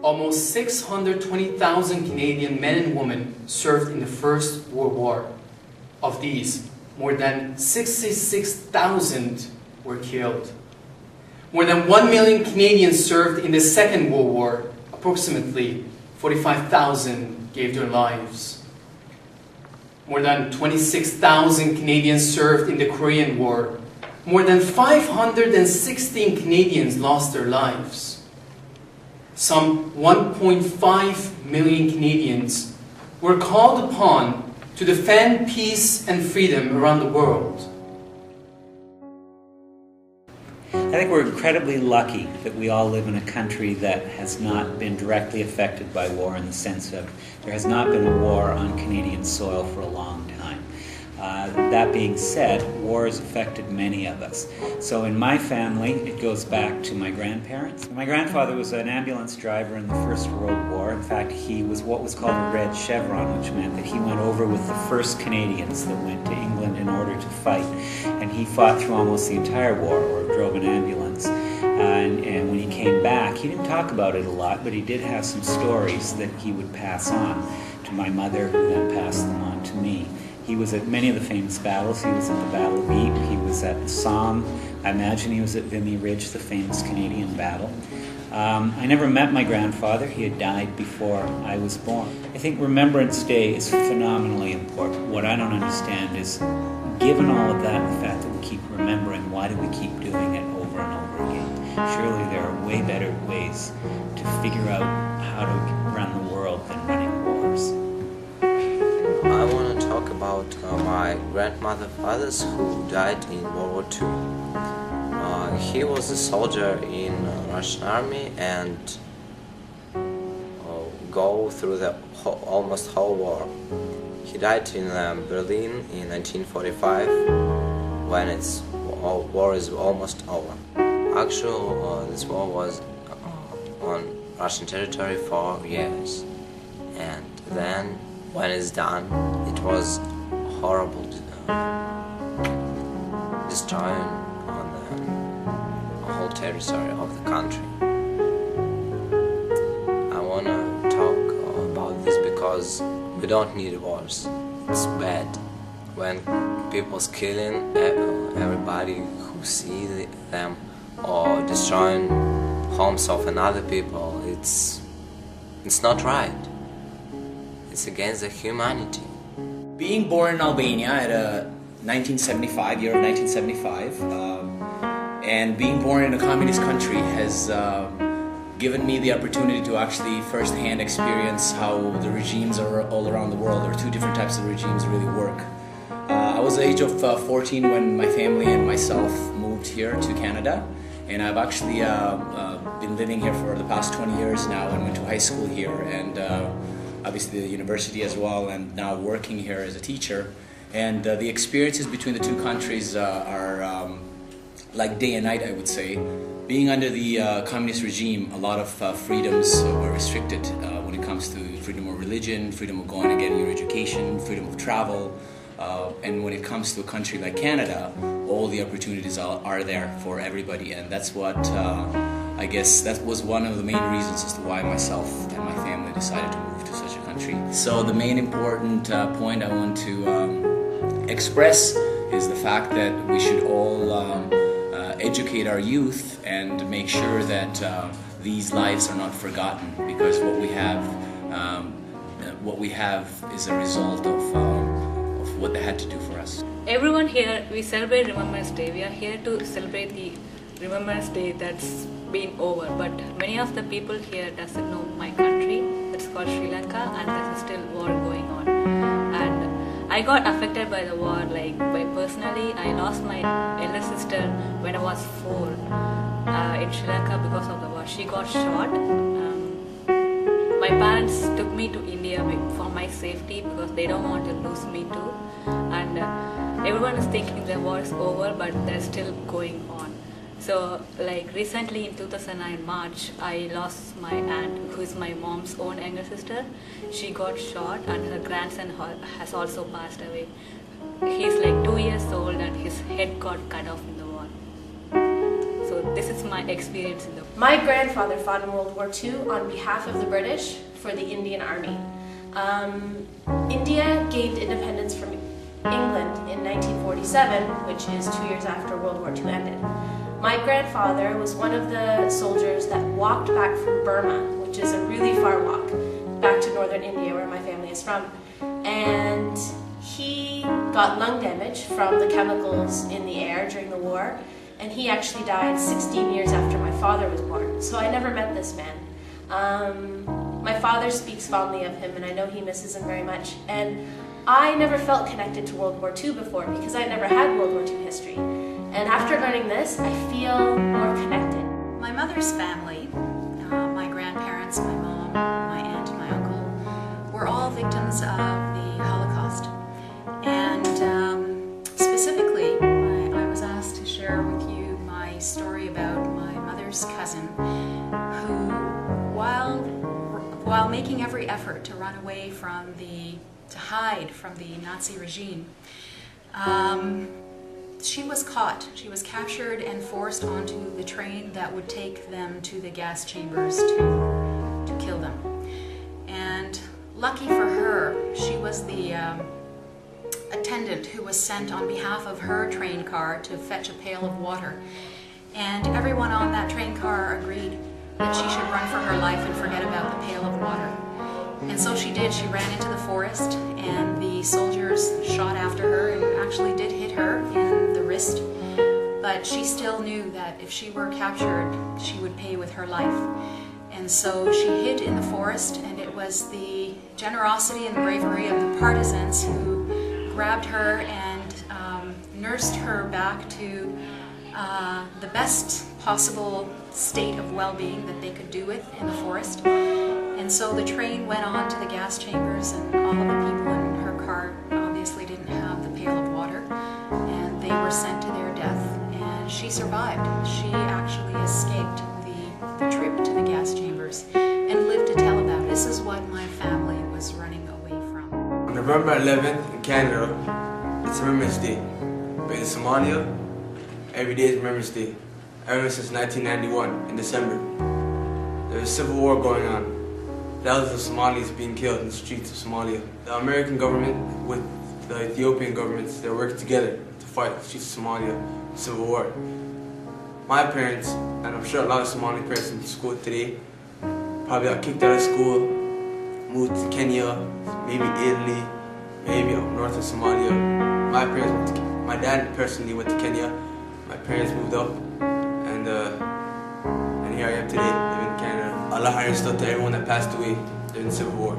Almost 620,000 Canadian men and women served in the First World War. Of these, more than 66,000 were killed. More than 1 million Canadians served in the Second World War. Approximately 45,000 gave their lives. More than 26,000 Canadians served in the Korean War. More than 516 Canadians lost their lives. Some 1.5 million Canadians were called upon to defend peace and freedom around the world. I think we're incredibly lucky that we all live in a country that has not been directly affected by war, in the sense of there has not been a war on Canadian soil for a long time. That being said, war has affected many of us. So in my family, it goes back to my grandparents. My grandfather was an ambulance driver in the First World War. In fact, he was what was called a Red Chevron, which meant that he went over with the first Canadians that went to England in order to fight. And he fought through almost the entire war, or drove an ambulance. And when he came back, he didn't talk about it a lot, but he did have some stories that he would pass on to my mother, who then passed them on to me. He was at many of the famous battles. He was at the Battle of Ypres. He was at the Somme. I imagine he was at Vimy Ridge, the famous Canadian battle. I never met my grandfather. He had died before I was born. I think Remembrance Day is phenomenally important. What I don't understand is, given all of that, the fact that we keep remembering, why do we keep doing it over and over again? Surely there are way better ways to figure out how to run the world than running wars. I want to talk about my grandmother's who died in World War II. He was a soldier in Russian army and go through the almost whole war. He died in Berlin in 1945 when war is almost over. Actually, this war was on Russian territory for years, and then when it's done, it was horrible, destroying on the whole territory of the country. I want to talk about this because we don't need wars. It's bad when people's killing everybody who see them, or destroying homes of another people. It's not right. It's against the humanity. Being born in Albania at year of 1975, and being born in a communist country has given me the opportunity to actually firsthand experience how the regimes are all around the world, or two different types of regimes, really work. I was the age of 14 when my family and myself moved here to Canada, and I've actually been living here for the past 20 years now, and went to high school here, and obviously the university as well, and now working here as a teacher. And the experiences between the two countries are like day and night, I would say. Being under the communist regime, a lot of freedoms were restricted when it comes to freedom of religion, freedom of going and getting your education, freedom of travel. And when it comes to a country like Canada, all the opportunities are there for everybody, and that's what I guess that was one of the main reasons as to why myself and my family decided to move to such a country. So the main important point I want to express is the fact that we should all educate our youth and make sure that these lives are not forgotten, because what we have is a result of what they had to do for us. Everyone here, we celebrate Remembrance Day. We are here to celebrate the Remembrance Day that's been over, but many of the people here doesn't know my country. It's called Sri Lanka, and there's still war going on. And I got affected by the war, by personally. I lost my elder sister when I was 4 in Sri Lanka because of the war. She got shot. My parents took me to India for my safety because they don't want to lose me too. And everyone is thinking the war is over, but they're still going on. So recently in 2009 March, I lost my aunt, who is my mom's own younger sister. She got shot, and her grandson has also passed away. He's 2 years old, and his head got cut off in the war. So this is my experience in the My grandfather fought in World War II on behalf of the British for the Indian Army. India gained independence from England in 1947, which is 2 years after World War II ended. My grandfather was one of the soldiers that walked back from Burma, which is a really far walk, back to northern India where my family is from. And he got lung damage from the chemicals in the air during the war, and he actually died 16 years after my father was born. So I never met this man. My father speaks fondly of him, and I know he misses him very much. And I never felt connected to World War II before because I never had World War II history. And after learning this, I feel more connected. My mother's family, my grandparents, my mom, my aunt, and my uncle, were all victims of the Holocaust. And specifically, I was asked to share with you my story about my mother's cousin who, while making every effort to run away from to hide from the Nazi regime, she was caught. She was captured and forced onto the train that would take them to the gas chambers to kill them. And lucky for her, she was the attendant who was sent on behalf of her train car to fetch a pail of water. And everyone on that train car agreed that she should run for her life and forget about the pail of water. And so she did. She ran into the forest, and the soldiers shot after her and actually did hit her in the wrist. But she still knew that if she were captured, she would pay with her life. And so she hid in the forest, and it was the generosity and bravery of the partisans who grabbed her and nursed her back to the best possible state of well-being that they could do with in the forest. And so the train went on to the gas chambers, and all of the people in her car obviously didn't have the pail of water, and they were sent to their death, and she survived. She actually escaped the trip to the gas chambers and lived to tell about it. This is what my family was running away from. On November 11th in Canada, it's Remembrance Day. But in Somalia, every day is Remembrance Day. Ever since 1991, in December. There's a civil war going on. Thousands of Somalis being killed in the streets of Somalia. The American government with the Ethiopian governments, they're working together to fight the streets of Somalia, civil war. My parents, and I'm sure a lot of Somali parents in school today, probably got kicked out of school, moved to Kenya, maybe Italy, maybe up north of Somalia. My dad personally went to Kenya. My parents moved up, and here I am today, living in Canada. Allah restore to everyone that passed away during the Civil War.